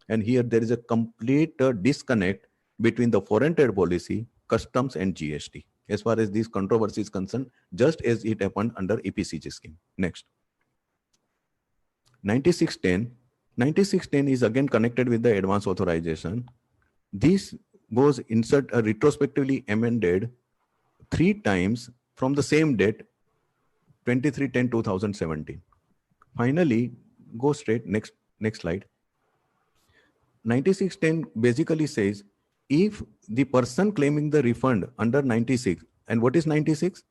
And here there is a complete disconnect between the foreign trade policy, customs, and GST, as far as these controversies concerned, just as it happened under EPCG scheme. Next. 9610. 9610 is again connected with the advance authorization. This was retrospectively amended 3 times from the same date, 23/10/2017. Finally, go straight, next slide. 9610 basically says, if the person claiming the refund under 96, and what is 96?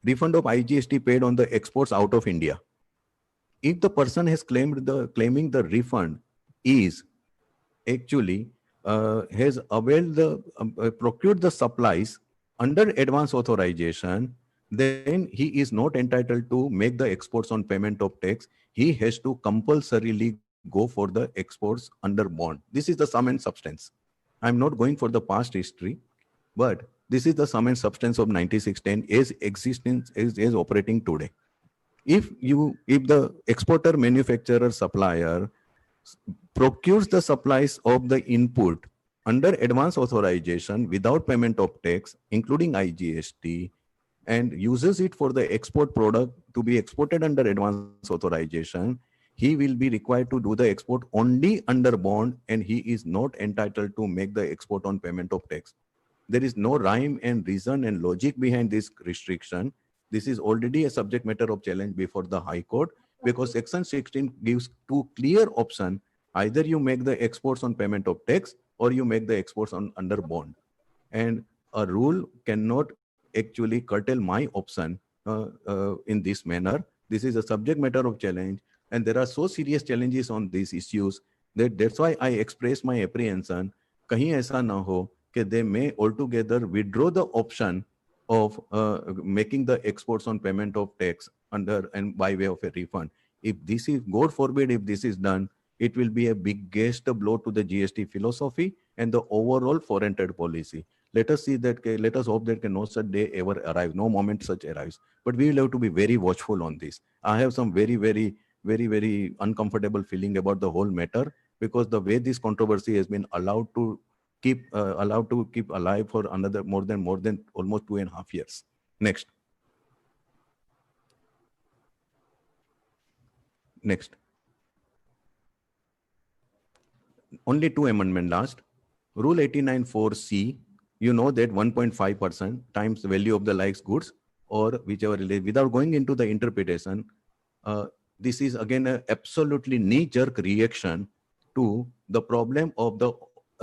Refund of IGST paid on the exports out of India. If the person has claiming the refund is actually has procured the supplies under advance authorization, then he is not entitled to make the exports on payment of tax. He has to compulsorily go for the exports under bond. This is the sum and substance. I'm not going for the past history, but this is the sum and substance of 9610 as existence is operating today. If the exporter, manufacturer, supplier procures the supplies of the input under advance authorization without payment of tax, including IGST, and uses it for the export product to be exported under advance authorization, he will be required to do the export only under bond, and he is not entitled to make the export on payment of tax. There is no rhyme and reason and logic behind this restriction. This is already a subject matter of challenge before the High Court, because Section 16 gives two clear options. Either you make the exports on payment of tax or you make the exports on under bond. And a rule cannot actually curtail my option in this manner. This is a subject matter of challenge, and there are so serious challenges on these issues that's why I express my apprehension. कहीं ऐसा ना हो कि they may altogether withdraw the option of making the exports on payment of tax under and by way of a refund. If this is, God forbid, if this is done, it will be a biggest blow to the GST philosophy and the overall foreign trade policy. Let us see that, let us hope that no such day ever arrives, no moment such arrives. But we will have to be very watchful on this. I have some very uncomfortable feeling about the whole matter, because the way this controversy has been allowed to keep alive for another more than almost 2.5 years. Next. Only two amendments last. Rule 89.4C, you know that 1.5% times the value of the likes goods or whichever, without going into the interpretation, this is again an absolutely knee-jerk reaction to the problem of the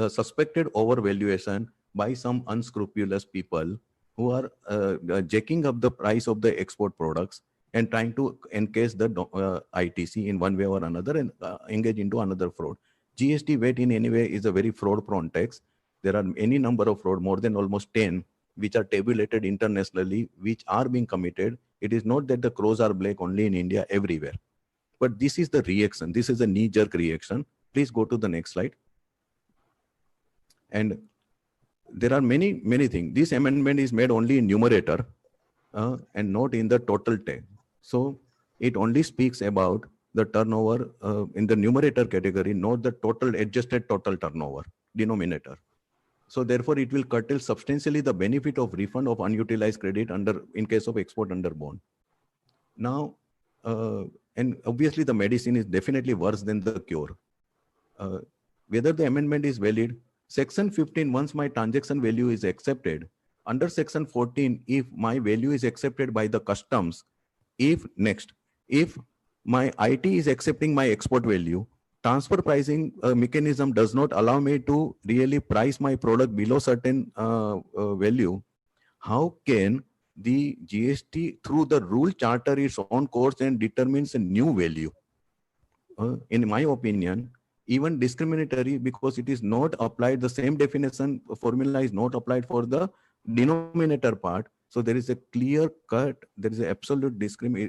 suspected overvaluation by some unscrupulous people who are jacking up the price of the export products and trying to encase the ITC in one way or another and engage into another fraud. GST VAT in any way is a very fraud-prone tax. There are any number of fraud, more than almost 10, which are tabulated internationally, which are being committed. It is not that the crows are black only in India, everywhere. But this is the reaction. This is a knee-jerk reaction. Please go to the next slide. And there are many things. This amendment is made only in numerator and not in the total tax. So it only speaks about the turnover in the numerator category, not the total adjusted total turnover denominator. So therefore, it will curtail substantially the benefit of refund of unutilized credit in case of export under bond. Now, and obviously the medicine is definitely worse than the cure. Whether the amendment is valid, Section 15, once my transaction value is accepted, under Section 14, if my value is accepted by the customs, if my IT is accepting my export value, transfer pricing mechanism does not allow me to really price my product below certain value, how can the GST through the rule charter its own course and determines a new value? In my opinion, even discriminatory, because it is not applied, the same definition formula is not applied for the denominator part. So there is a clear cut, there is an absolute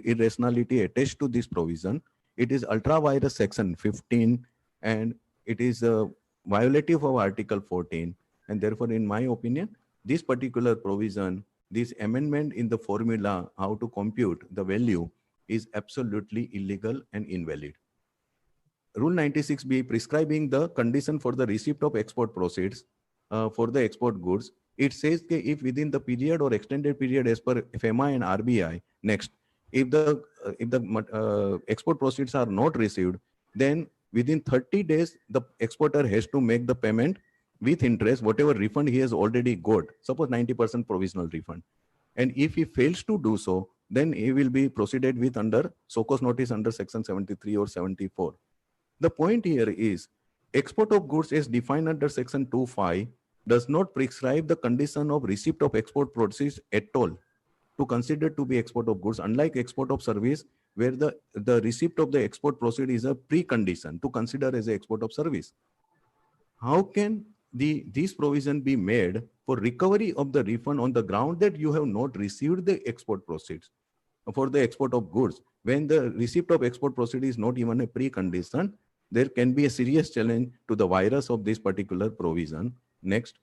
irrationality attached to this provision. It is ultra vires Section 15, and it is violative of Article 14. And therefore, in my opinion, this particular provision, this amendment in the formula, how to compute the value, is absolutely illegal and invalid. Rule 96B prescribing the condition for the receipt of export proceeds for the export goods. It says that if within the period or extended period as per FEMA and RBI, next, if the export proceeds are not received, then within 30 days, the exporter has to make the payment with interest, whatever refund he has already got, suppose 90% provisional refund. And if he fails to do so, then he will be proceeded with under SOCOS notice under Section 73 or 74. The point here is export of goods as defined under Section 2.5 does not prescribe the condition of receipt of export proceeds at all to consider to be export of goods, unlike export of service, where the receipt of the export proceed is a precondition to consider as an export of service. How can these provision be made for recovery of the refund on the ground that you have not received the export proceeds for the export of goods. When the receipt of export proceeds is not even a precondition, there can be a serious challenge to the virus of this particular provision. Next.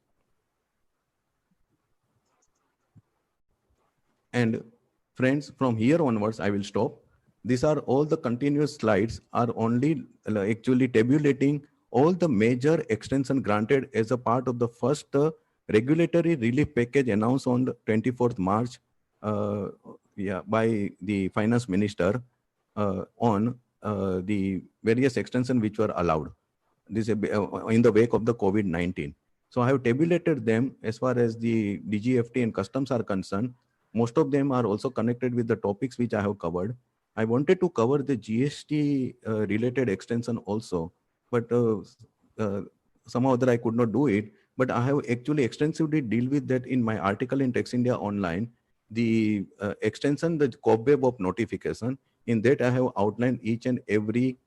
And friends, from here onwards, I will stop. These are all the continuous slides are only actually tabulating all the major extension granted as a part of the first regulatory relief package announced on the 24th March by the finance minister on the various extensions which were allowed. This in the wake of the COVID-19. So I have tabulated them as far as the DGFT and customs are concerned. Most of them are also connected with the topics which I have covered. I wanted to cover the GST related extension also, but somehow that I could not do it. But I have actually extensively deal with that in my article in Tax India Online, the extension, the cobweb of notification. In that I have outlined each and every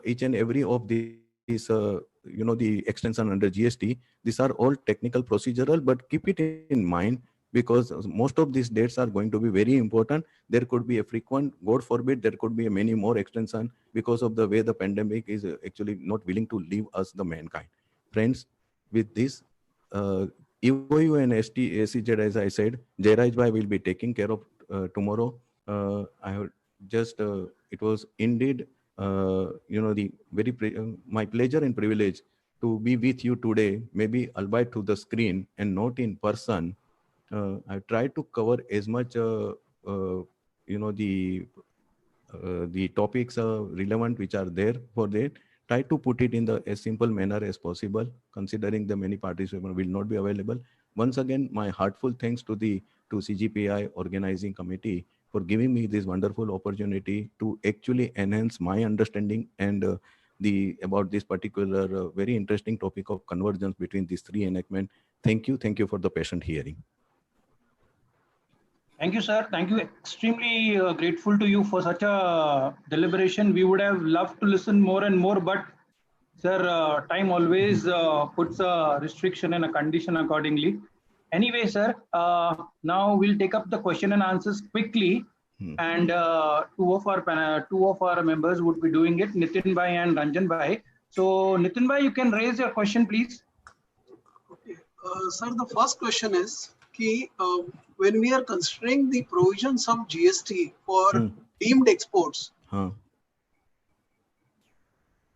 each and every of these, the extension under GST. These are all technical procedural, but keep it in mind because most of these dates are going to be very important. There could be a frequent, God forbid, there could be many more extension because of the way the pandemic is actually not willing to leave us, the mankind. Friends, with this, EOU and SEZ, as I said, Jairaj Bhai will be taking care of tomorrow. I have just, it was indeed, the very my pleasure and privilege to be with you today, maybe albeit to the screen and not in person. I tried to cover as much, the topics relevant which are there for that. Try to put it in the as simple manner as possible, considering the many participants will not be available. Once again, my heartfelt thanks to CGPI organizing committee for giving me this wonderful opportunity to actually enhance my understanding and about this particular very interesting topic of convergence between these three enactments. Thank you for the patient hearing. Thank you, sir. Thank you. Extremely grateful to you for such a deliberation. We would have loved to listen more and more, but sir, time always puts a restriction and a condition accordingly. Anyway, sir, now we'll take up the question and answers quickly. And two of our members would be doing it, Nitin Bhai and Ranjan Bhai. So Nitin Bhai, you can raise your question, please. Okay. Sir, the first question is, when we are considering the provisions of GST for deemed exports,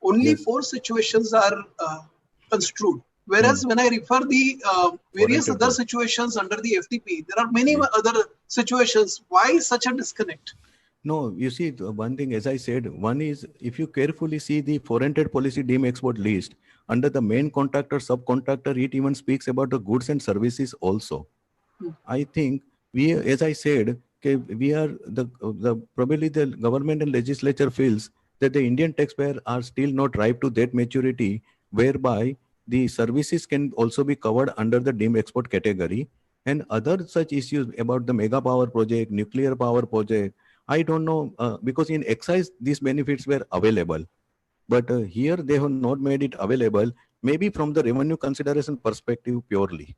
only 4 situations are construed. Whereas when I refer the various other situations under the FTP, there are many other situations. Why such a disconnect? No, you see, one thing, as I said, one is if you carefully see the foreign trade policy deemed export list, under the main contractor, subcontractor, it even speaks about the goods and services also. I think we, as I said, we are probably the government and legislature feels that the Indian taxpayer are still not ripe to that maturity whereby the services can also be covered under the deemed export category, and other such issues about the mega power project, nuclear power project. I don't know, because in excise these benefits were available, but here they have not made it available, maybe from the revenue consideration perspective purely.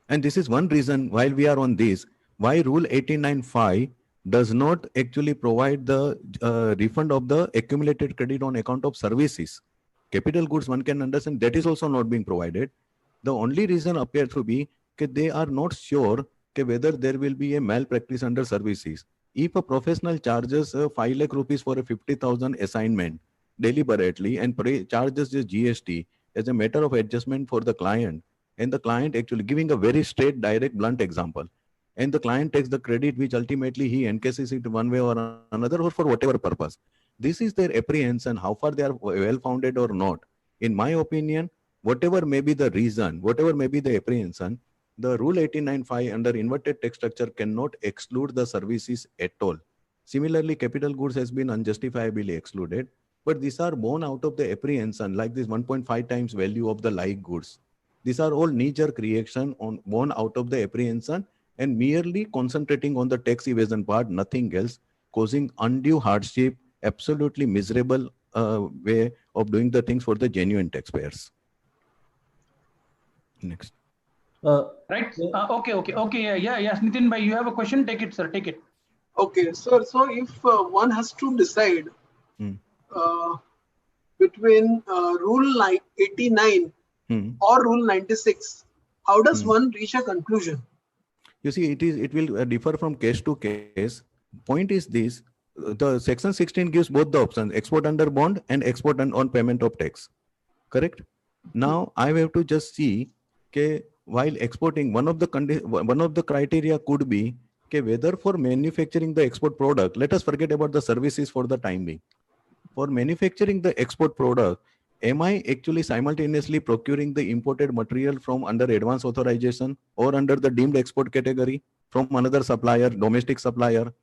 And this is one reason while we are on this, why Rule 89.5 does not actually provide the refund of the accumulated credit on account of services. Capital goods, one can understand, that is also not being provided. The only reason appears to be that they are not sure whether there will be a malpractice under services. If a professional charges 5 lakh rupees for a 50,000 assignment deliberately and charges the GST as a matter of adjustment for the client, and the client actually giving a very straight, direct, blunt example, and the client takes the credit which ultimately he encases it one way or another or for whatever purpose. This is their apprehension, how far they are well-founded or not. In my opinion, whatever may be the reason, whatever may be the apprehension, the Rule 89.5 under inverted tax structure cannot exclude the services at all. Similarly, capital goods has been unjustifiably excluded, but these are born out of the apprehension, like this 1.5 times value of the like goods. These are all knee-jerk reaction born out of the apprehension and merely concentrating on the tax evasion part, nothing else, causing undue hardship, absolutely miserable way of doing the things for the genuine taxpayers. Next. Right. Okay. Yeah. Yes, Nitin bhai, you have a question? Take it, sir. Take it. Okay, sir. So if one has to decide between Rule 89 or Rule 96, how does one reach a conclusion? You see, it will differ from case to case. Point is this: the Section 16 gives both the options: export under bond and export on payment of tax. Correct? Now I have to just see, okay, while exporting, one of the criteria could be, okay, whether for manufacturing the export product, let us forget about the services for the time being. For manufacturing the export product, am I actually simultaneously procuring the imported material from under advance authorization or under the deemed export category from another supplier, domestic supplier?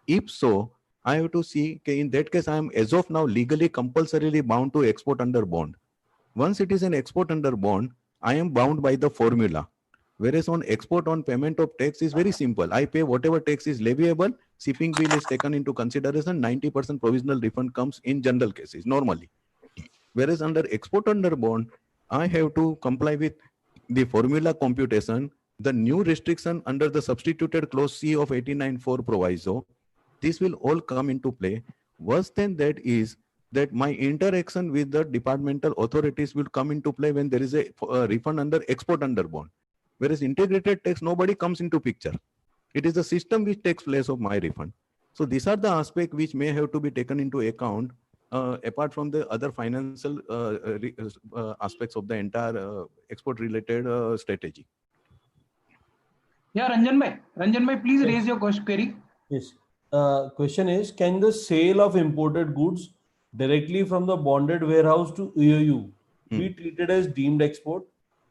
If so, I have to see, okay, in that case, I am as of now legally compulsorily bound to export under bond. Once it is an export under bond, I am bound by the formula. Whereas on export on payment of tax is very simple. I pay whatever tax is leviable, shipping bill is taken into consideration, 90% provisional refund comes in general cases, normally. Whereas under export under bond, I have to comply with the formula computation, the new restriction under the substituted clause C of 89.4 proviso. This will all come into play. Worse than that is that my interaction with the departmental authorities will come into play when there is a refund under export under bond. Whereas integrated tax, nobody comes into picture. It is the system which takes place of my refund. So these are the aspects which may have to be taken into account apart from the other financial aspects of the entire export related strategy. Yeah, Ranjan bhai, please raise your query. Yes. Question is, can the sale of imported goods directly from the bonded warehouse to EOU be treated as deemed export?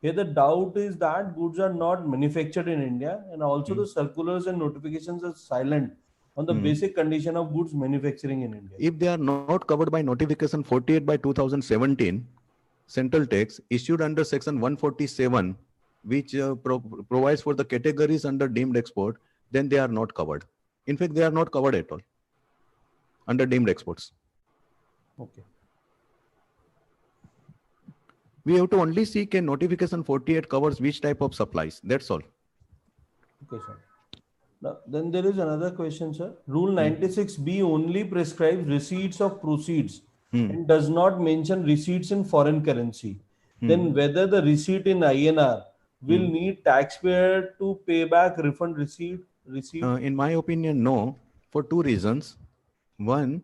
Here the doubt is that goods are not manufactured in India, and also the circulars and notifications are silent on the basic condition of goods manufacturing in India. If they are not covered by notification 48 by 2017, central tax issued under section 147, which provides for the categories under deemed export, then they are not covered. In fact, they are not covered at all under deemed exports. Okay. We have to only seek a notification 48 covers which type of supplies. That's all. Okay, sir. Now, then there is another question, sir. Rule 96B only prescribes receipts of proceeds and does not mention receipts in foreign currency. Then whether the receipt in INR will need taxpayer to pay back refund receipt? In my opinion, no, for two reasons. One,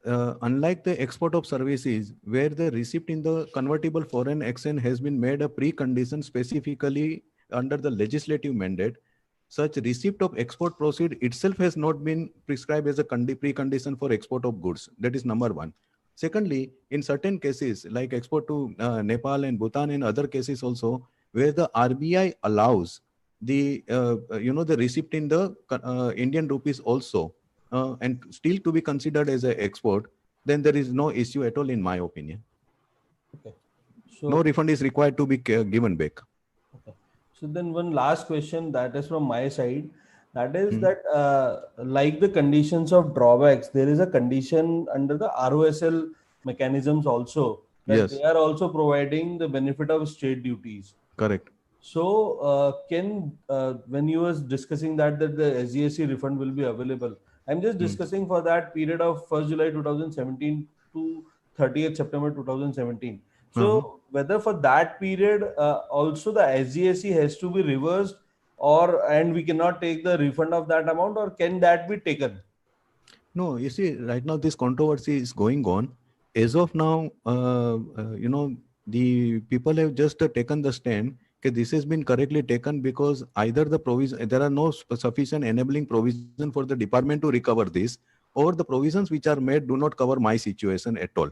unlike the export of services, where the receipt in the convertible foreign exchange has been made a precondition specifically under the legislative mandate, such receipt of export proceed itself has not been prescribed as a precondition for export of goods. That is number one. Secondly, in certain cases, like export to Nepal and Bhutan and other cases also, where the RBI allows the, the receipt in the Indian rupees also, and still to be considered as an export, then there is no issue at all in my opinion. Okay. So, no refund is required to be given back. Okay. So then one last question that is from my side. That is that like the conditions of drawbacks, there is a condition under the ROSL mechanisms also that they are also providing the benefit of state duties. Correct. So when you was discussing that the SGST refund will be available, I'm just discussing for that period of 1st July 2017 to 30th September 2017. So whether for that period also the SGST has to be reversed and we cannot take the refund of that amount, or can that be taken? No, you see, right now this controversy is going on. As of now, the people have just taken the stand. Okay, this has been correctly taken because either there are no sufficient enabling provision for the department to recover this, or the provisions which are made do not cover my situation at all.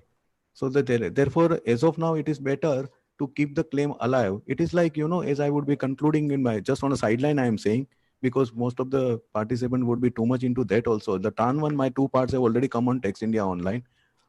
So therefore, as of now, it is better to keep the claim alive. It is like, as I would be concluding just on a sideline, I am saying, because most of the participants would be too much into that also. The TAN one, my 2 parts have already come on Tax India Online.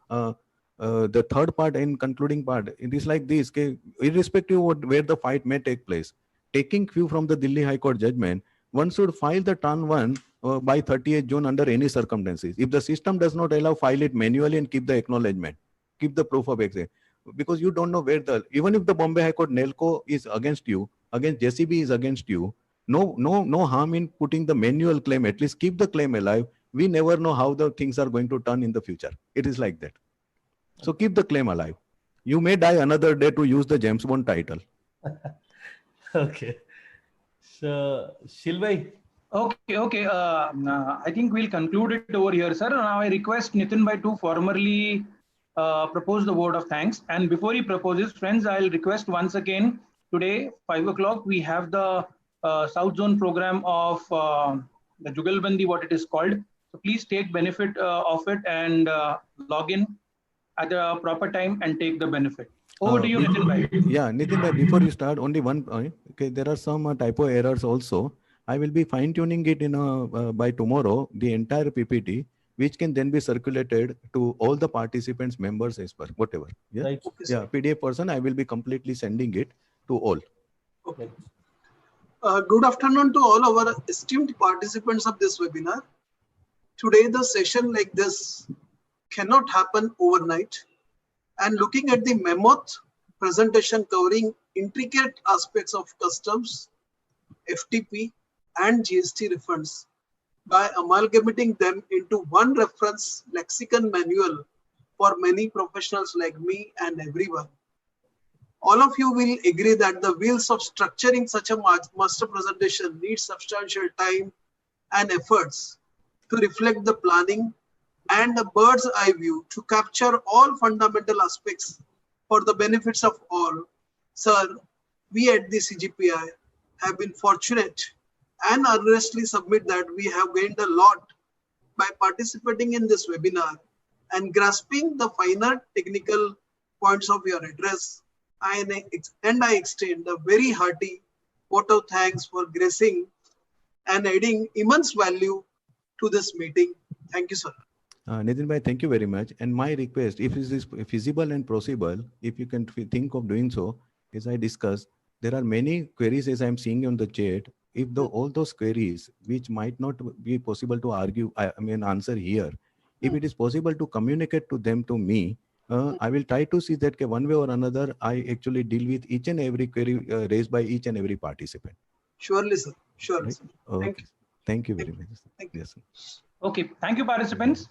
The third part and concluding part, it is like this, okay, irrespective of where the fight may take place, taking cue from the Delhi High Court judgment, one should file the TAN 1 by 30th June under any circumstances. If the system does not allow, file it manually and keep the acknowledgement. keep the proof of exit, because you don't know where even if the Bombay High Court NELCO is against you, against JCB is against you, no harm in putting the manual claim. At least keep the claim alive. We never know how the things are going to turn in the future. It is like that. So keep the claim alive. You may die another day, to use the James Bond title. Okay. So, Shilbhai. Okay. I think we'll conclude it over here, sir. Now I request Nitin Bhai to formally propose the word of thanks. And before he proposes, friends, I'll request once again, today, 5 o'clock, we have the South Zone program of the Jugalbandi, what it is called. So please take benefit of it and log in at the proper time and take the benefit. Over to you, Nitin Bhai. Yeah, Nitin Bhai, before you start, only one point. Okay, there are some typo errors also. I will be fine tuning it by tomorrow, the entire PPT, which can then be circulated to all the participants, members, as per whatever. Yeah, Right. Okay, yeah. sir. PDF person, I will be completely sending it to all. Okay. Good afternoon to all our esteemed participants of this webinar. Today, the session like this cannot happen overnight. And looking at the mammoth presentation covering intricate aspects of customs, FTP, and GST refunds, by amalgamating them into one reference lexicon manual for many professionals like me and everyone. All of you will agree that the wheels of structuring such a master presentation need substantial time and efforts to reflect the planning and a bird's eye view to capture all fundamental aspects for the benefits of all. Sir, we at the CGPI have been fortunate and earnestly submit that we have gained a lot by participating in this webinar and grasping the finer technical points of your address. I extend a very hearty vote of thanks for gracing and adding immense value to this meeting. Thank you, sir. Nitin Bhai, thank you very much. And my request, if it is feasible and possible, if you can think of doing so, as I discussed, there are many queries as I'm seeing on the chat. If all those queries, which might not be possible to answer here, if it is possible to communicate to them to me, I will try to see that one way or another, I actually deal with each and every query raised by each and every participant. Surely, sir. Surely, Right? sir. Okay. Thank you. Thank you very much. Thank you. Yes. Okay, thank you, participants.